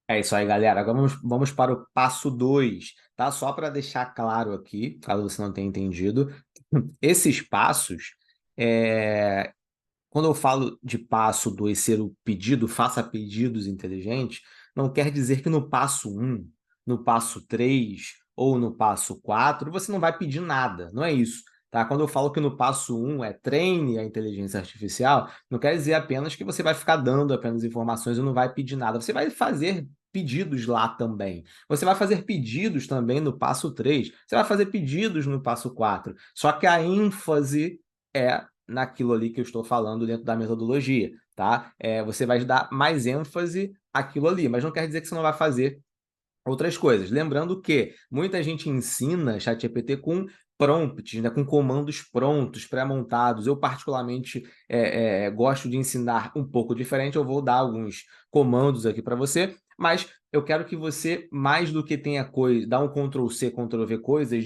É isso aí, galera. Agora vamos para o passo 2, tá? Só para deixar claro aqui, caso você não tenha entendido, esses passos, é, quando eu falo de passo 2 ser o pedido, faça pedidos inteligentes, não quer dizer que no passo um, no passo 3 ou no passo 4 você não vai pedir nada. Não é isso. Tá? Quando eu falo que no passo um é treine a inteligência artificial, não quer dizer apenas que você vai ficar dando apenas informações e não vai pedir nada. Você vai fazer pedidos lá também. Você vai fazer pedidos também no passo 3. Você vai fazer pedidos no passo 4. Só que a ênfase é naquilo ali que eu estou falando dentro da metodologia, tá? Você vai dar mais ênfase àquilo ali, mas não quer dizer que você não vai fazer outras coisas. Lembrando que muita gente ensina ChatGPT com prompts, né, com comandos prontos, pré-montados. Eu, particularmente, gosto de ensinar um pouco diferente. Eu vou dar alguns comandos aqui para você, mas eu quero que você, mais do que tenha coisa, dar um Ctrl+C, Ctrl+V coisas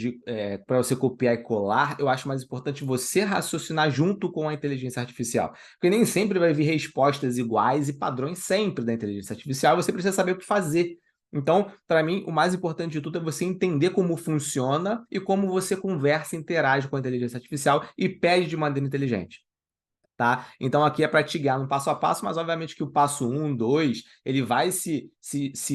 para você copiar e colar, eu acho mais importante você raciocinar junto com a inteligência artificial. Porque nem sempre vai vir respostas iguais e padrões sempre da inteligência artificial, você precisa saber o que fazer. Então, para mim, o mais importante de tudo é você entender como funciona e como você conversa e interage com a inteligência artificial e pede de maneira inteligente. Tá? Então, aqui é para te guiar no passo a passo, mas obviamente que o passo um, 2, ele vai se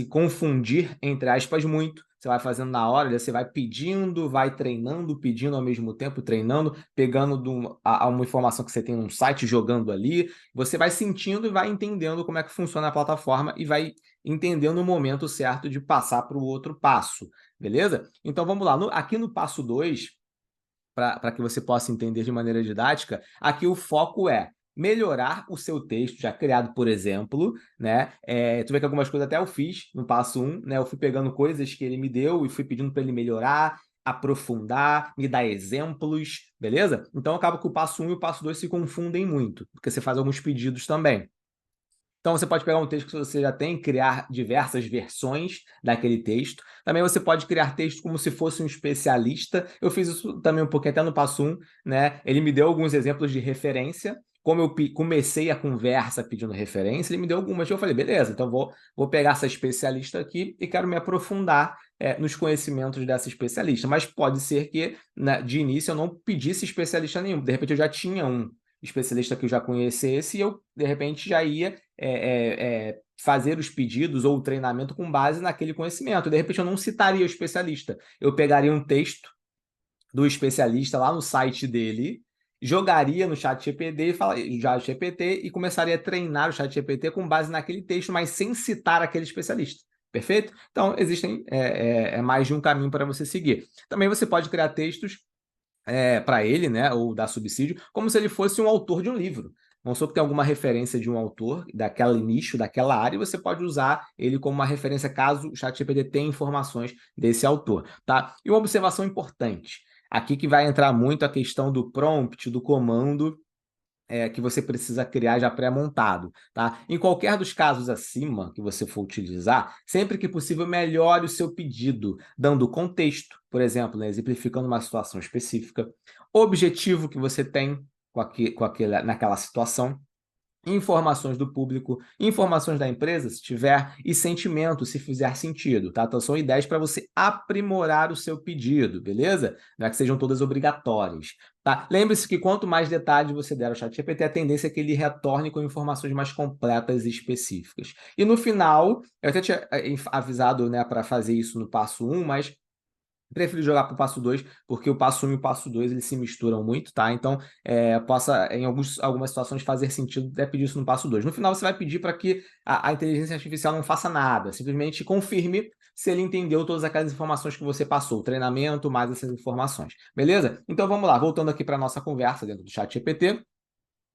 confundir, entre aspas, muito. Você vai fazendo na hora, você vai pedindo, vai treinando, pedindo ao mesmo tempo, treinando, pegando uma informação que você tem num site, jogando ali. Você vai sentindo e vai entendendo como é que funciona a plataforma e vai entendendo o momento certo de passar para o outro passo, beleza? Então, vamos lá. Aqui no passo 2 para que você possa entender de maneira didática, aqui o foco é melhorar o seu texto já criado, por exemplo, né? Tu vê que algumas coisas até eu fiz no passo um, né? Eu fui pegando coisas que ele me deu e fui pedindo para ele melhorar, aprofundar, me dar exemplos, beleza? Então acaba que o passo um e o passo 2 se confundem muito, porque você faz alguns pedidos também. Então, você pode pegar um texto que você já tem, criar diversas versões daquele texto. Também você pode criar texto como se fosse um especialista. Eu fiz isso também um pouquinho até no passo um, né? Ele me deu alguns exemplos de referência. Como eu comecei a conversa pedindo referência, ele me deu algumas. Eu falei, beleza, então vou pegar essa especialista aqui e quero me aprofundar nos conhecimentos dessa especialista. Mas pode ser que, né, de início, eu não pedisse especialista nenhum. De repente, eu já tinha um especialista que eu já conhecesse e eu, de repente, já ia fazer os pedidos ou o treinamento com base naquele conhecimento. De repente, eu não citaria o especialista. Eu pegaria um texto do especialista lá no site dele, jogaria no chat GPT e começaria a treinar o chat GPT com base naquele texto, mas sem citar aquele especialista. Perfeito? Então, existem mais de um caminho para você seguir. Também você pode criar textos para ele, né, ou dar subsídio, como se ele fosse um autor de um livro. Vamos supor que tem alguma referência de um autor, daquele nicho, daquela área, e você pode usar ele como uma referência caso o ChatGPT tenha informações desse autor, tá? E uma observação importante, aqui que vai entrar muito a questão do prompt, do comando, que você precisa criar já pré-montado, tá? Em qualquer dos casos acima que você for utilizar, sempre que possível, melhore o seu pedido, dando contexto, por exemplo, né, exemplificando uma situação específica, objetivo que você tem naquela situação, informações do público, informações da empresa, se tiver, e sentimento, se fizer sentido, tá? Então, são ideias para você aprimorar o seu pedido, beleza? Não é que sejam todas obrigatórias, tá? Lembre-se que quanto mais detalhes você der ao ChatGPT, a tendência é que ele retorne com informações mais completas e específicas. E no final, eu até tinha avisado, né, para fazer isso no passo um, mas prefiro jogar para o passo 2, porque o passo um e o passo 2 eles se misturam muito, tá? Então, possa, em algumas situações, fazer sentido até pedir isso no passo 2. No final, você vai pedir para que a inteligência artificial não faça nada, simplesmente confirme se ele entendeu todas aquelas informações que você passou, o treinamento, mais essas informações. Beleza? Então, vamos lá, voltando aqui para a nossa conversa dentro do chat GPT,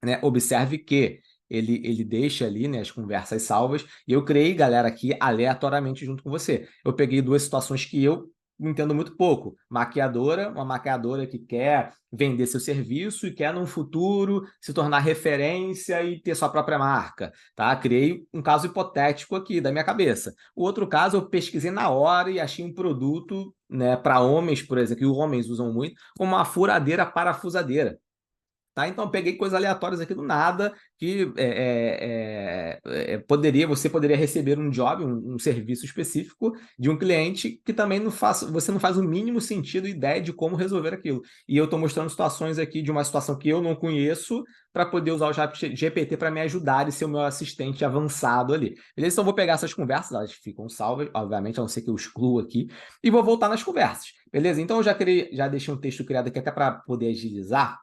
né? Observe que ele deixa ali, né, as conversas salvas, e eu criei, galera, aqui aleatoriamente junto com você. Eu peguei duas situações que eu entendo muito pouco. Maquiadora, uma maquiadora que quer vender seu serviço e quer, num futuro, se tornar referência e ter sua própria marca, tá? Criei um caso hipotético aqui da minha cabeça. O outro caso, eu pesquisei na hora e achei um produto, né, para homens, por exemplo, que os homens usam muito, como uma furadeira parafusadeira. Tá? Então, eu peguei coisas aleatórias aqui do nada que você poderia receber um job, um serviço específico de um cliente que também você não faz o mínimo sentido, ideia de como resolver aquilo. E eu estou mostrando situações aqui de uma situação que eu não conheço para poder usar o chat GPT para me ajudar e ser o meu assistente avançado ali. Beleza? Então, eu vou pegar essas conversas, elas ficam salvas, obviamente, a não ser que eu exclua aqui, e vou voltar nas conversas. Beleza? Então, eu já deixei um texto criado aqui até para poder agilizar.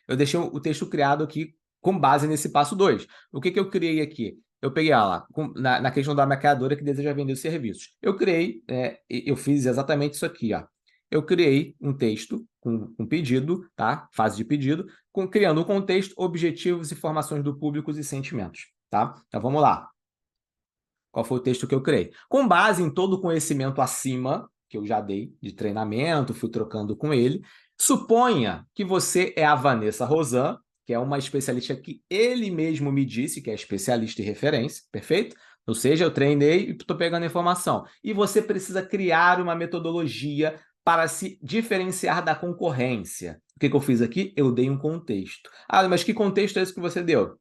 Eu deixei o texto criado aqui com base nesse passo 2. O que eu criei aqui? Eu peguei lá, na questão da maquiadora que deseja vender os serviços. Eu fiz exatamente isso aqui, ó. Eu criei um texto com pedido, tá? Fase de pedido, criando um contexto, objetivos, informações do público e sentimentos, tá? Então vamos lá. Qual foi o texto que eu criei? Com base em todo o conhecimento acima, que eu já dei de treinamento, fui trocando com ele, suponha que você é a Vanessa Rosan, que é uma especialista que ele mesmo me disse que é especialista em referência, perfeito? Ou seja, eu treinei e estou pegando informação. E você precisa criar uma metodologia para se diferenciar da concorrência. O que eu fiz aqui? Eu dei um contexto. Ah, mas que contexto é esse que você deu?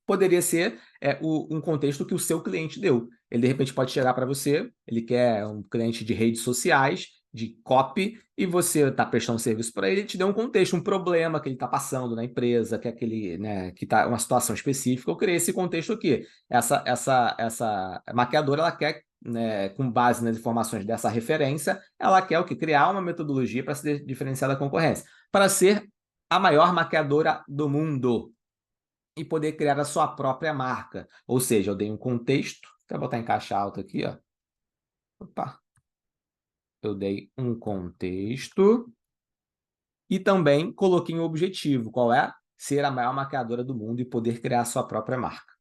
Poderia ser um contexto que o seu cliente deu. Ele, de repente, pode chegar para você, ele quer um cliente de redes sociais, de copy, e você está prestando serviço para ele, te deu um contexto, um problema que ele está passando na empresa, que é aquele, né, que está uma situação específica. Eu criei esse contexto aqui. Essa maquiadora, ela quer, né, com base nas informações dessa referência, ela quer o que? Criar uma metodologia para se diferenciar da concorrência, para ser a maior maquiadora do mundo e poder criar a sua própria marca. Ou seja, eu dei um contexto, vou botar em caixa alta aqui, ó. Opa. Eu dei um contexto e também coloquei um objetivo, qual é? Ser a maior maquiadora do mundo e poder criar a sua própria marca.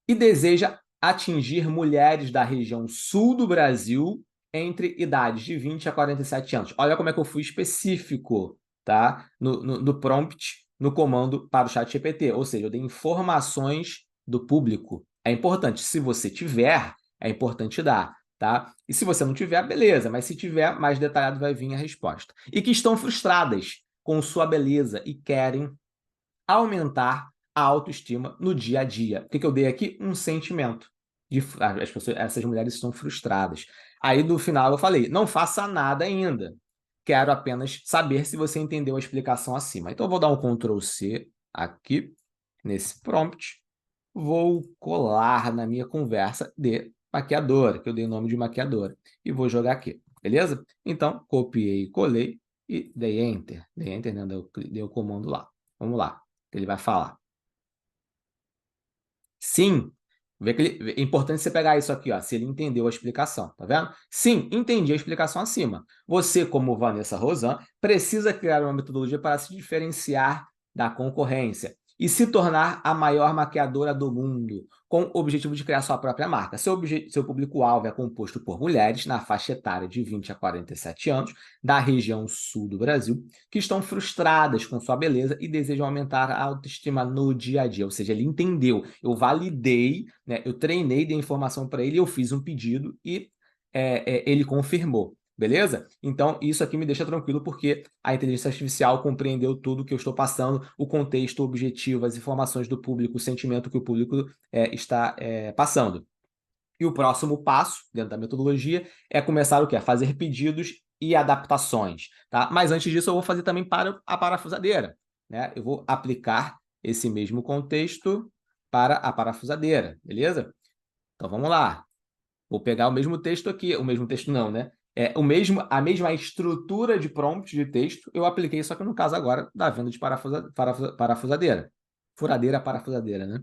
E deseja atingir mulheres da região sul do Brasil entre idades de 20 a 47 anos. Olha como é que eu fui específico, tá? No prompt, no comando para o ChatGPT. Ou seja, eu dei informações do público. É importante. Se você tiver, é importante dar, tá? E se você não tiver, beleza. Mas se tiver, mais detalhado vai vir a resposta. E que estão frustradas com sua beleza e querem aumentar a autoestima no dia a dia. O que eu dei aqui? Um sentimento. Essas mulheres estão frustradas. Aí, no final, eu falei, não faça nada ainda. Quero apenas saber se você entendeu a explicação acima. Então, eu vou dar um Ctrl+C aqui, nesse prompt. Vou colar na minha conversa de maquiadora, que eu dei o nome de maquiadora. E vou jogar aqui, beleza? Então, copiei, colei e dei Enter. Dei Enter, né? Dei o comando lá. Vamos lá. Ele vai falar. Sim, é importante você pegar isso aqui, ó, se ele entendeu a explicação, tá vendo? Sim, entendi a explicação acima. Você, como Vanessa Rosan, precisa criar uma metodologia para se diferenciar da concorrência e se tornar a maior maquiadora do mundo, com o objetivo de criar sua própria marca. Seu público-alvo é composto por mulheres na faixa etária de 20 a 47 anos, da região sul do Brasil, que estão frustradas com sua beleza e desejam aumentar a autoestima no dia a dia. Ou seja, ele entendeu, eu validei, né, eu treinei, dei informação para ele, eu fiz um pedido e ele confirmou. Beleza? Então, isso aqui me deixa tranquilo porque a inteligência artificial compreendeu tudo que eu estou passando, o contexto, o objetivo, as informações do público, o sentimento que o público está passando. E o próximo passo, dentro da metodologia, é começar o quê? Fazer pedidos e adaptações. Tá? Mas antes disso, eu vou fazer também para a parafusadeira. Né? Eu vou aplicar esse mesmo contexto para a parafusadeira, beleza? Então, vamos lá. Vou pegar o mesmo texto aqui, o mesmo texto não, né? A mesma estrutura de prompt de texto, eu apliquei, só que no caso agora da venda de parafusadeira. Furadeira, parafusadeira, né?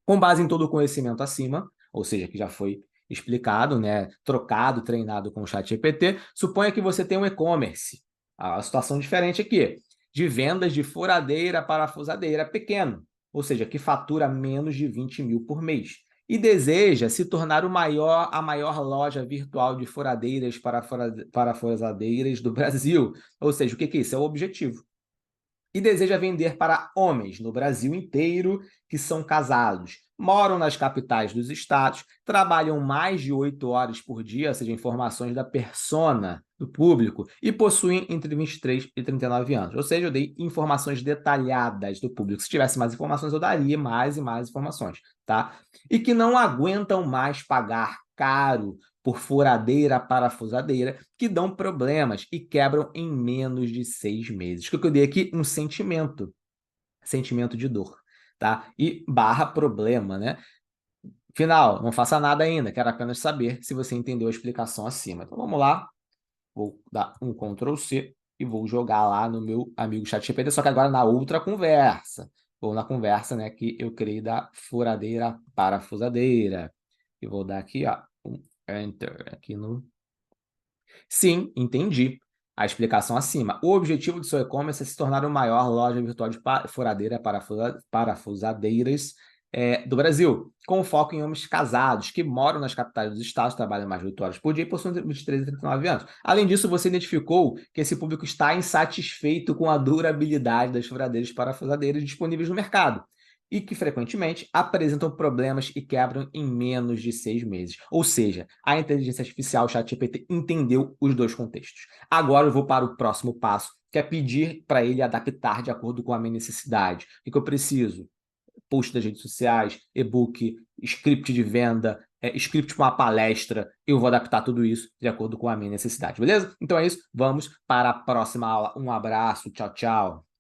Com base em todo o conhecimento acima, ou seja, que já foi explicado, né, trocado, treinado com o ChatGPT, suponha que você tem um e-commerce. A situação diferente aqui, de vendas de furadeira, parafusadeira pequeno, ou seja, que fatura menos de 20 mil por mês. E deseja se tornar a maior loja virtual de furadeiras parafusadeiras do Brasil. Ou seja, o que é isso? É o objetivo. E deseja vender para homens no Brasil inteiro que são casados, moram nas capitais dos estados, trabalham mais de 8 horas por dia, ou seja, informações da persona do público, e possuem entre 23 e 39 anos. Ou seja, eu dei informações detalhadas do público. Se tivesse mais informações, eu daria mais e mais informações, tá? E que não aguentam mais pagar caro por furadeira, parafusadeira, que dão problemas e quebram em menos de 6 meses. O que eu dei aqui? Um sentimento de dor, tá? E barra problema, né? Final, não faça nada ainda, quero apenas saber se você entendeu a explicação acima. Então vamos lá, vou dar um Ctrl C e vou jogar lá no meu amigo ChatGPT, só que agora na outra conversa, ou na conversa, né, que eu criei da furadeira parafusadeira. E vou dar aqui, ó, um Enter aqui no... Sim, entendi a explicação acima. O objetivo do seu e-commerce é se tornar a maior loja virtual de furadeira parafusadeiras do Brasil, com foco em homens casados que moram nas capitais dos estados, trabalham mais de 8 horas por dia e possuem 23 e 39 anos. Além disso, você identificou que esse público está insatisfeito com a durabilidade das furadeiras parafusadeiras disponíveis no mercado e que frequentemente apresentam problemas e quebram em menos de 6 meses. Ou seja, a inteligência artificial, o ChatGPT, entendeu os dois contextos. Agora eu vou para o próximo passo, que é pedir para ele adaptar de acordo com a minha necessidade. O que eu preciso? Post das redes sociais, e-book, script de venda, script para uma palestra, eu vou adaptar tudo isso de acordo com a minha necessidade, beleza? Então é isso, vamos para a próxima aula. Um abraço, tchau, tchau.